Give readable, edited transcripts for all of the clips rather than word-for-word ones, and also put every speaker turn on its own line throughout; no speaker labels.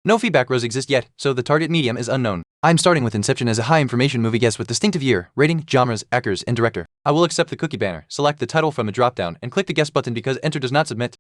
No feedback rows exist yet, so the target medium is unknown. I'm starting with Inception as a high-information movie guess with distinctive year, rating, genres, actors, and director. I will accept the cookie banner, select the title from the drop-down, and click the guess button because enter does not submit.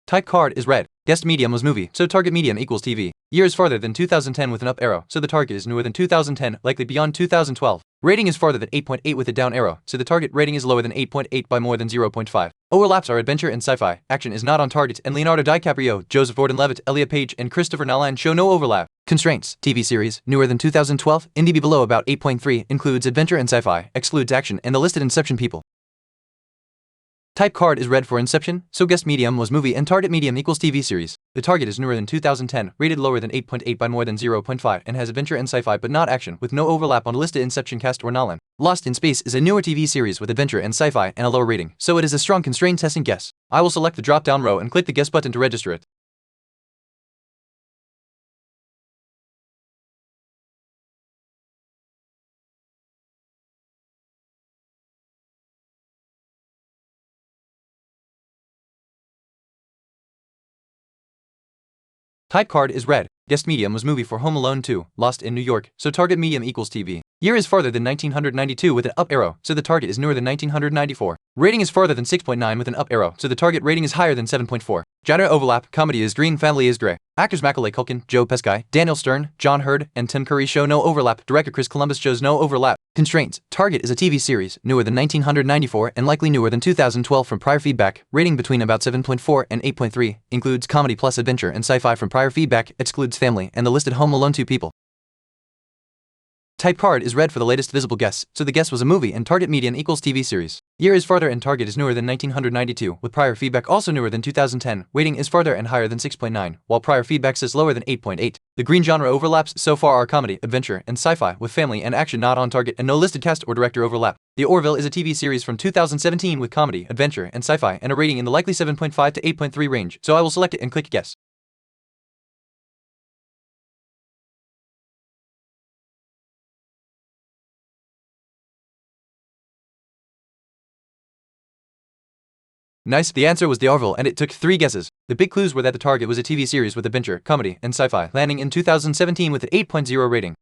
Type card is red. Guessed medium was movie, so target medium equals TV. Year is farther than 2010 with an up arrow, so the target is newer than 2010, likely beyond 2012. Rating is farther than 8.8 with a down arrow, so the target rating is lower than 8.8 by more than 0.5. Overlaps are adventure and sci-fi. Action is not on target, and Leonardo DiCaprio, Joseph Gordon-Levitt, Elliot Page, and Christopher Nolan show no overlap. Constraints: TV series, newer than 2012, IMDb below about 8.3, includes adventure and sci-fi, excludes action, and the listed Inception people. Type card is red for Inception, so guessed medium was movie and target medium equals TV series. The target is newer than 2010, rated lower than 8.8 by more than 0.5, and has adventure and sci-fi but not action, with no overlap on listed Inception cast or Nolan. Lost in Space is a newer TV series with adventure and sci-fi and a lower rating, so it is a strong constrained testing guess. I will select the drop-down row and click the guess button to register it. Type card is red. Guessed medium was movie for Home Alone 2, Lost in New York, so target medium equals TV. Year is farther than 1992 with an up arrow, so the target is newer than 1994. Rating is farther than 6.9 with an up arrow, so the target rating is higher than 7.4. Genre overlap: comedy is green, family is gray. Actors Macaulay Culkin, Joe Pesci, Daniel Stern, John Hurd, and Tim Curry show no overlap. Director Chris Columbus shows no overlap. Constraints: target is a TV series, newer than 1994 and likely newer than 2012 from prior feedback. Rating between about 7.4 and 8.3. Includes comedy plus adventure and sci-fi from prior feedback. Excludes family and the listed Home Alone 2 people. Type card is red for the latest visible guess, so the guess was a movie and target median equals TV series. Year is farther and target is newer than 1992, with prior feedback also newer than 2010. Rating is farther and higher than 6.9, while prior feedback says lower than 8.8. The green genre overlaps so far are comedy, adventure, and sci-fi, with family and action not on target and no listed cast or director overlap. The Orville is a TV series from 2017 with comedy, adventure, and sci-fi, and a rating in the likely 7.5 to 8.3 range, so I will select it and click guess. Nice, the answer was The Orville, and it took 3 guesses. The big clues were that the target was a TV series with adventure, comedy, and sci-fi, landing in 2017 with an 8.0 rating.